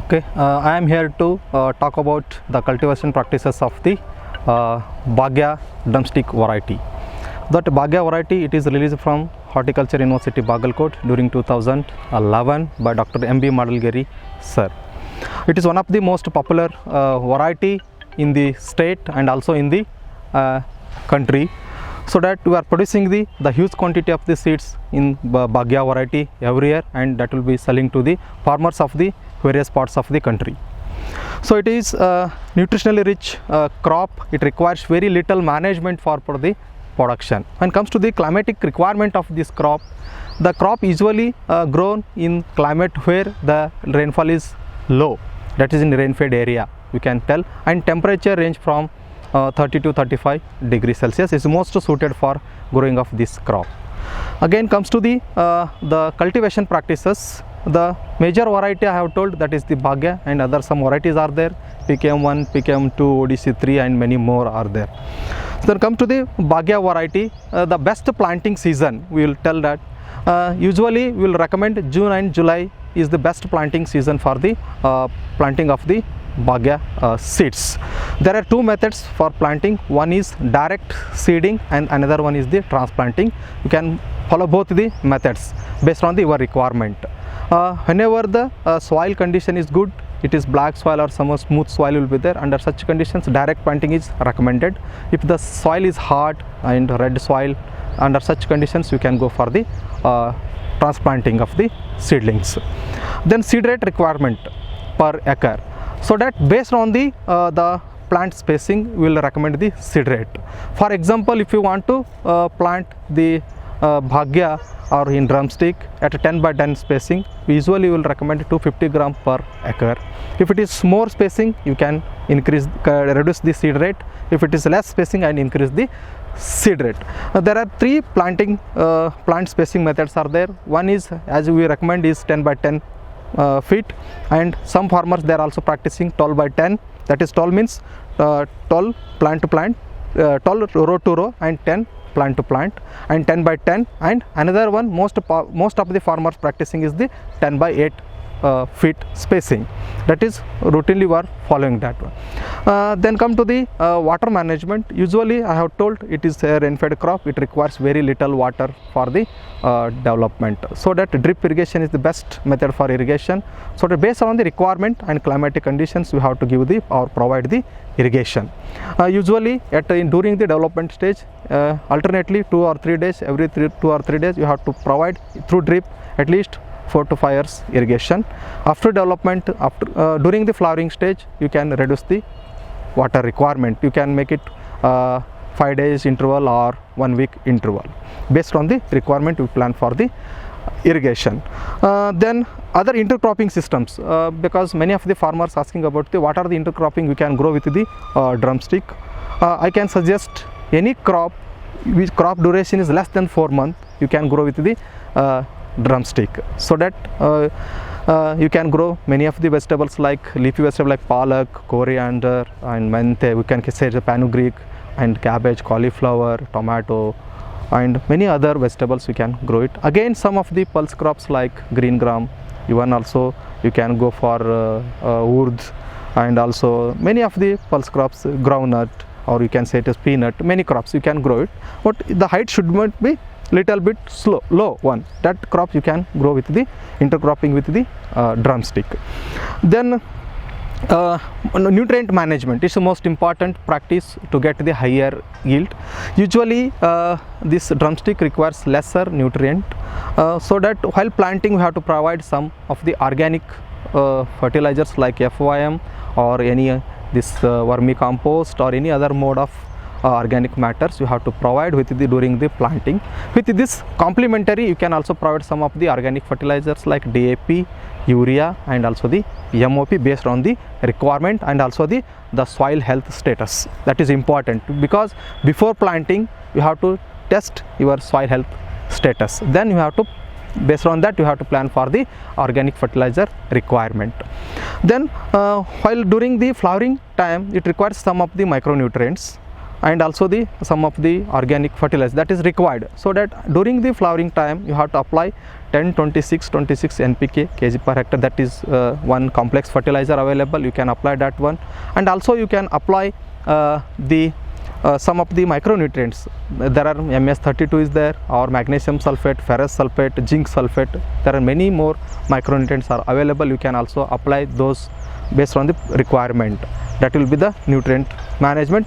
Okay, I am here to talk about the cultivation practices of the bhagya drumstick variety. That bhagya variety, it is released from Horticulture University Bagalkot during 2011 by Dr. M.B. Madalgeri sir. It is one of the most popular variety in the state and also in the country. So that we are producing the huge quantity of the seeds in bhagya variety every year, and that will be selling to the farmers of the various parts of the country. So it is nutritionally rich crop. It requires very little management for the production. When it comes to the climatic requirement of this crop, the crop usually grown in climate where the rainfall is low, that is in rain-fed area, you can tell, and temperature range from 30 to 35 degrees Celsius is most suited for growing of this crop. Again comes to the cultivation practices. The major variety I have told, that is the bhagya, and other some varieties are there, PKM1, PKM2, ODC3 and many more are there. So then come to the bhagya variety, the best planting season we will tell that usually we will recommend June and July is the best planting season for the planting of the bhagya seeds. There are two methods for planting. One is direct seeding and another one is the transplanting. You can follow both the methods based on your requirement. Whenever the soil condition is good, it is black soil or some smooth soil will be there. Under such conditions, direct planting is recommended. If the soil is hard and red soil, under such conditions you can go for the transplanting of the seedlings. Then seed rate requirement per acre. So that based on the plant spacing, we will recommend the seed rate. For example, if you want to plant the bhagya or in drumstick at a 10 by 10 spacing, we usually will recommend 250 gram per acre. If it is more spacing, you can reduce the seed rate. If it is less spacing, and increase the seed rate. There are three plant spacing methods are there. One is, as we recommend, is 10 by 10 feet, and some farmers they are also practicing 12 by 10. That is 12 means 12 plant to plant, 12 row to row, and 10 plant to plant, and 10 by 10. And another one most of the farmers practicing is the 10 by 8 feet spacing. That is routinely we are following that one. Then come to the water management. Usually I have told it is a rain-fed crop. It requires very little water for the development. So that drip irrigation is the best method for irrigation. So that based on the requirement and climatic conditions, we have to give the or provide the irrigation. Usually during the development stage, alternately 2 or 3 days, every 2 or 3 days you have to provide through drip at least 4 to 5 hours irrigation. After development, during the flowering stage, you can reduce the water requirement. You can make it 5 days interval or 1 week interval. Based on the requirement, you plan for the irrigation. Then other intercropping systems, because many of the farmers asking about what are the intercropping we can grow with the drumstick. I can suggest any crop which crop duration is less than 4 months, you can grow with the drumstick. So that you can grow many of the vegetables like leafy vegetables like palak, coriander and menthe. We can say the fenugreek and cabbage, cauliflower, tomato and many other vegetables we can grow it. Again, some of the pulse crops like green gram, even also you can go for urd, and also many of the pulse crops, groundnut, or you can say it is peanut. Many crops you can grow it, but the height should not be little bit low one. That crop you can grow with the intercropping with the drumstick. Then nutrient management is the most important practice to get the higher yield. Usually this drumstick requires lesser nutrient, so that while planting we have to provide some of the organic fertilizers like FYM or any this vermicompost or any other mode of organic matters you have to provide with the during the planting. With this complementary, you can also provide some of the organic fertilizers like DAP, urea and also the MOP based on the requirement, and also the soil health status. That is important, because before planting you have to test your soil health status. Then you have to, based on that, you have to plan for the organic fertilizer requirement. Then while during the flowering time, it requires some of the micronutrients, and also the some of the organic fertilizer that is required, so that during the flowering time you have to apply 10, 26 NPK kg per hectare. That is one complex fertilizer available, you can apply that one. And also you can apply some of the micronutrients. There are MS32 is there, or magnesium sulfate, ferrous sulfate, zinc sulfate. There are many more micronutrients are available. You can also apply those based on the requirement. That will be the nutrient management.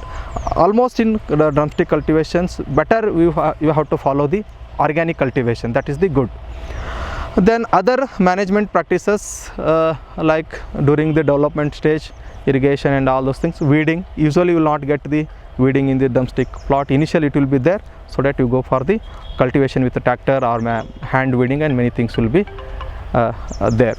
Almost in the drumstick cultivations, better you have to follow the organic cultivation. That is the good. Then other management practices like during the development stage, irrigation and all those things. Weeding, usually you will not get the weeding in the drumstick plot. Initially it will be there, so that you go for the cultivation with a tractor or hand weeding, and many things will be there.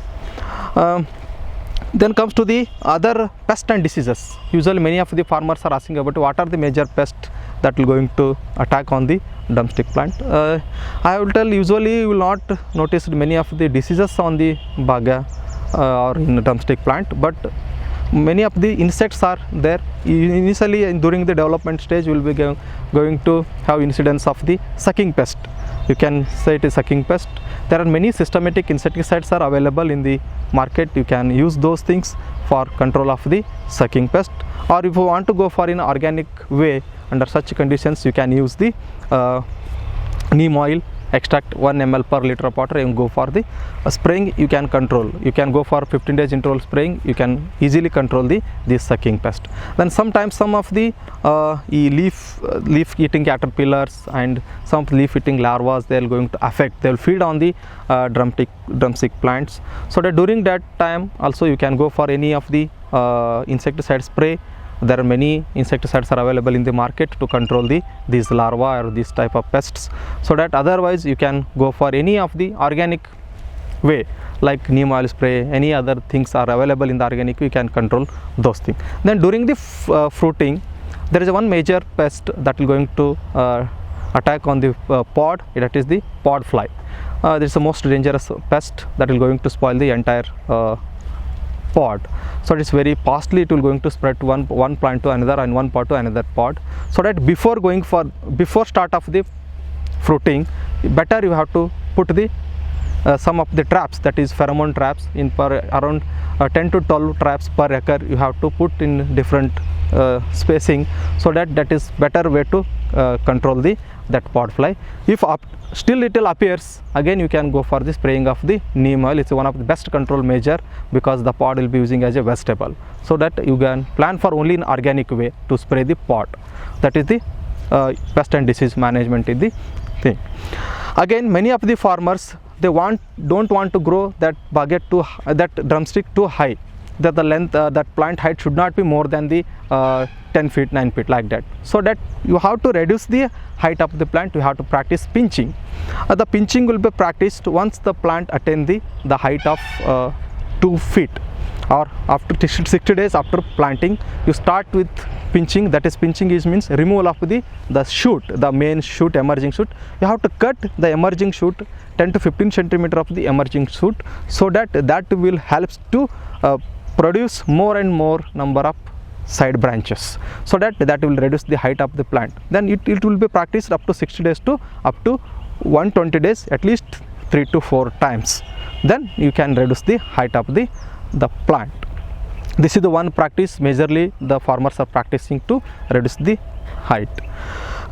Then comes to the other pest and diseases. Usually many of the farmers are asking about what are the major pests that will going to attack on the drumstick plant. I will tell, usually you will not notice many of the diseases on the bhagya or in the drumstick plant, but many of the insects are there. Initially during the development stage you will be going to have incidence of the sucking pest. You can say it is sucking pest. There are many systematic insecticides are available in the market. You can use those things for control of the sucking pest, or if you want to go for an organic way, under such conditions you can use the neem oil extract 1 ml per liter of water and go for the spraying. You can control, you can go for 15 days interval spraying. You can easily control the sucking pest. Then sometimes some of the leaf eating caterpillars and some leaf eating larvae, they are going to affect, they will feed on the drumstick plants, so that during that time also you can go for any of the insecticide spray. There are many insecticides are available in the market to control these larvae or these type of pests, so that otherwise you can go for any of the organic way, like neem oil spray, any other things are available in the organic way, you can control those things. Then during the fruiting, there is one major pest that will going to attack on the pod, that is the pod fly. This is the most dangerous pest that will going to spoil the entire pod. So it is very fastly, it will going to spread one plant to another and one pod to another pod. So that before start of the fruiting, better you have to put the some of the traps, that is pheromone traps, in per around 10 to 12 traps per acre you have to put in different spacing, so that is better way to control that pod fly. If still it appears, again you can go for the spraying of the neem oil. It's one of the best control measure, because the pod will be using as a vegetable, so that you can plan for only in organic way to spray the pod. That is the pest and disease management is the thing. Again, many of the farmers, they don't want to grow that bhagya that drumstick too high, that the length that plant height should not be more than the 10 feet, 9 feet, like that. So that you have to reduce the height of the plant, you have to practice pinching. The pinching will be practiced once the plant attain the height of 2 feet, or after 60 days after planting you start with pinching. That is, pinching is means removal of the shoot, the main shoot, emerging shoot. You have to cut the emerging shoot 10 to 15 centimeter of the emerging shoot, so that will helps to produce more and more number of side branches, so that will reduce the height of the plant. Then it will be practiced up to 60 days to up to 120 days, at least 3 to 4 times. Then you can reduce the height of the plant. This is the one practice majorly the farmers are practicing to reduce the height.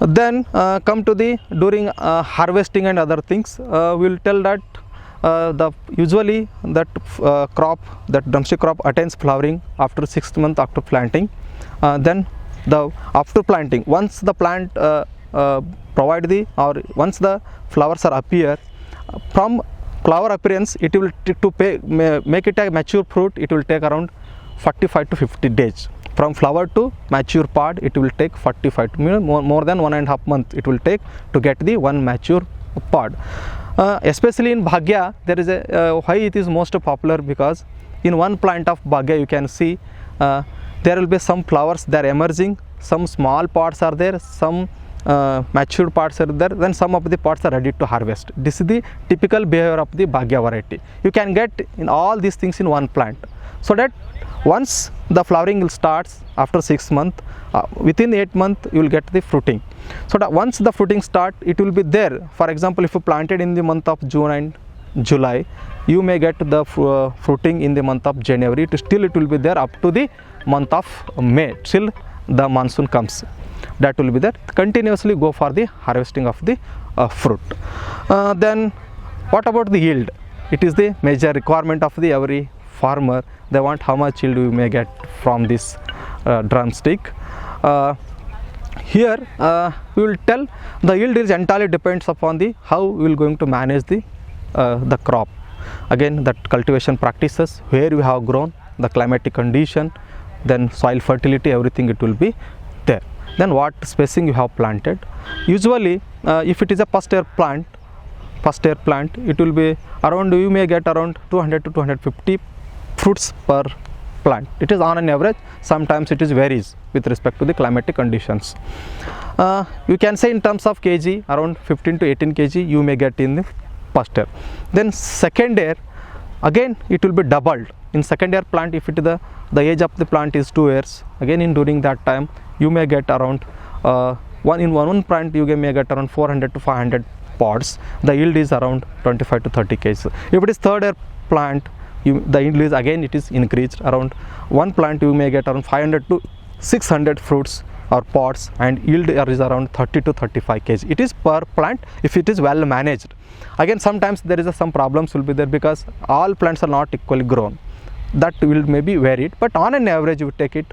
Then come to the during harvesting and other things. We will tell that usually that crop, that drumstick crop attains flowering after 6th month after planting. Then after planting, once the plant once the flowers are appear, from flower appearance it will make it a mature fruit, it will take around 45 to 50 days. From flower to mature pod, it will take 45 to more than 1.5 months it will take to get the one mature pod. Especially in bhagya, there is why it is most popular, because in one plant of bhagya you can see there will be some flowers that are emerging, some small pods are there, some mature pods are there, then some of the pods are ready to harvest. This is the typical behavior of the bhagya variety. You can get in all these things in one plant, so that Once the flowering will starts after 6 months, within 8 months you will get the fruiting. So that once the fruiting start, it will be there. For example, if you planted in the month of June and July, you may get the fruiting in the month of January. It will be there up to the month of May, till the monsoon comes. That will be there. Continuously go for the harvesting of the fruit. Then what about the yield? It is the major requirement of the every farmer. They want how much yield we may get from this drumstick. Here we will tell the yield is entirely depends upon the how we will going to manage the crop. Again, that cultivation practices, where we have grown, the climatic condition, then soil fertility, everything it will be there. Then what spacing you have planted. Usually if it is a first year plant, it will be around, you may get around 200 to 250 fruits per plant. It is on an average. Sometimes it is varies with respect to the climatic conditions. You can say in terms of kg, around 15 to 18 kg you may get in the first year. Then second year, again it will be doubled. In second year plant, if it is the age of the plant is 2 years, again in during that time you may get around one plant you may get around 400 to 500 pods. The yield is around 25 to 30 kg. If it is third year plant, the yield is again it is increased. Around one plant you may get around 500 to 600 fruits or pods, and yield is around 30 to 35 kg. It is per plant if it is well managed. Again, sometimes there is some problems will be there because all plants are not equally grown. That will maybe varied, but on an average you take it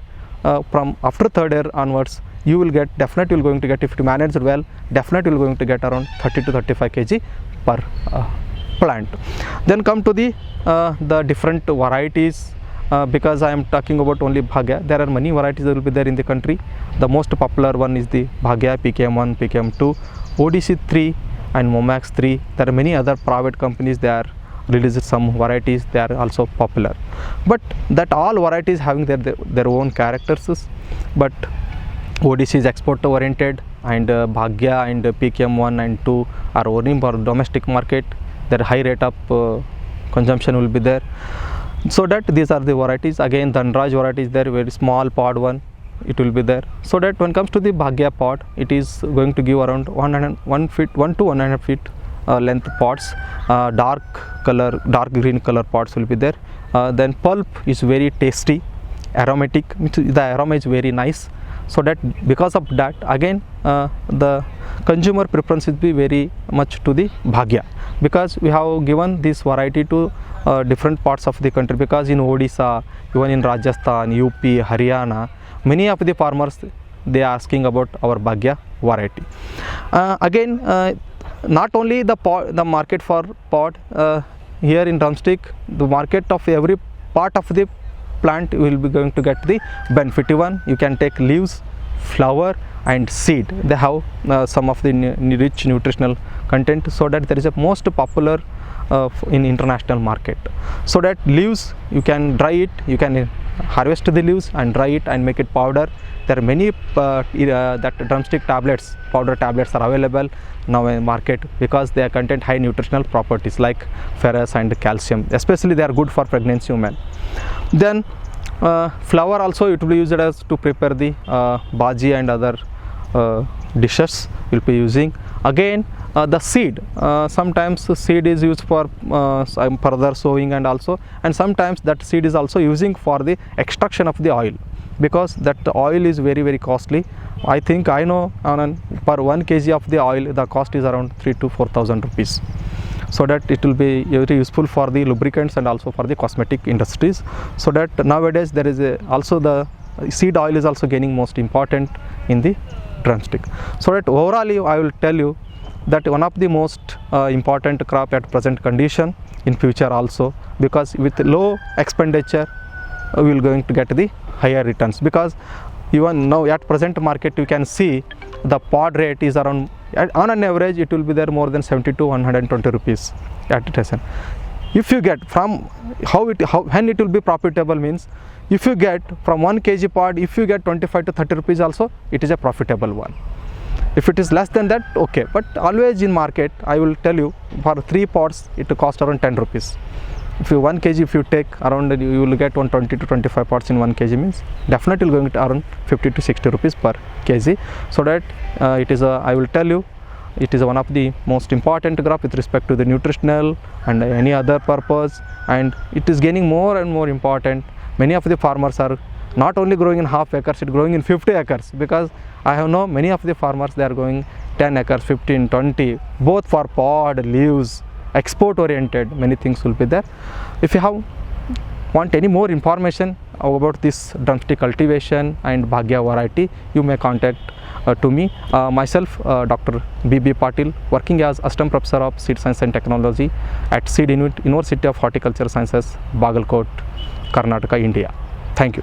from after third year onwards, you will get definitely going to get, if you manage it well, definitely going to get around 30 to 35 kg per plant. Then come to the different varieties. Because I am talking about only bhagya, there are many varieties that will be there in the country. The most popular one is the bhagya, PKM1, PKM2, ODC3 and Momax 3. There are many other private companies, they are released some varieties, they are also popular. But that all varieties having their own characters. But ODC is export oriented, and bhagya and PKM1 and 2 are only for domestic market. Their high rate of consumption will be there. So that these are the varieties. Again, Dhanraj variety is there, very small pod one, it will be there. So that when it comes to the bhagya pod, it is going to give around 1 to 1.5 feet length pods. Dark green color pods will be there. Then pulp is very tasty, aromatic, the aroma is very nice. So that because of that, again the consumer preference will be very much to the bhagya, because we have given this variety to different parts of the country, because in Odisha, even in Rajasthan, UP, Haryana, many of the farmers they are asking about our bhagya variety. Again, not only the market for pod, here in drumstick, the market of every part of the plant will be going to get the benefit. Even you can take leaves, flower and seed. They have some of the rich nutritional content, so that there is a most popular in international market. So that leaves, you can dry it, you can harvest the leaves and dry it and make it powder. There are many that drumstick tablets, powder tablets are available now in market, because they contain high nutritional properties like ferrous and calcium. Especially they are good for pregnancy women. Then flour also, it will be used as to prepare the bhajia and other dishes will be using. Again, the seed, sometimes seed is used for further sowing, and sometimes that seed is also using for the extraction of the oil, because that oil is very costly. I think I know per 1 kg of the oil the cost is around 3,000 to 4,000 rupees. So that it will be very useful for the lubricants and also for the cosmetic industries. So that nowadays there is also the seed oil is also gaining most important in the drumstick. So that overall I will tell you that one of the most important crop at present condition in future also, because with low expenditure we will going to get the higher returns. Because even now at present market you can see the pod rate is around, on an average it will be there more than 70 to 120 rupees at present. If you get from when it will be profitable means, if you get from 1 kg pod, if you get 25 to 30 rupees also, it is a profitable one. If it is less than that, okay. But always in market, I will tell you, for 3 pods it cost around 10 rupees. if you 1 kg, if you take around, you will get 120 to 25 pots in 1 kg, means definitely going to around 50 to 60 rupees per kg. So that it is I will tell you, it is one of the most important crop with respect to the nutritional and any other purpose, and it is gaining more and more important. Many of the farmers are not only growing in half acres, it growing in 50 acres, because I have known many of the farmers, they are going 10 acres, 15, 20, both for pod, leaves, export oriented, many things will be there. If you want any more information about this drumstick cultivation and bhagya variety, you may contact to me. Myself, Dr. B.B. Patil, working as Assistant Professor of Seed Science and Technology at Seed University of Horticulture Sciences, Bagalkot, Karnataka, India. Thank you.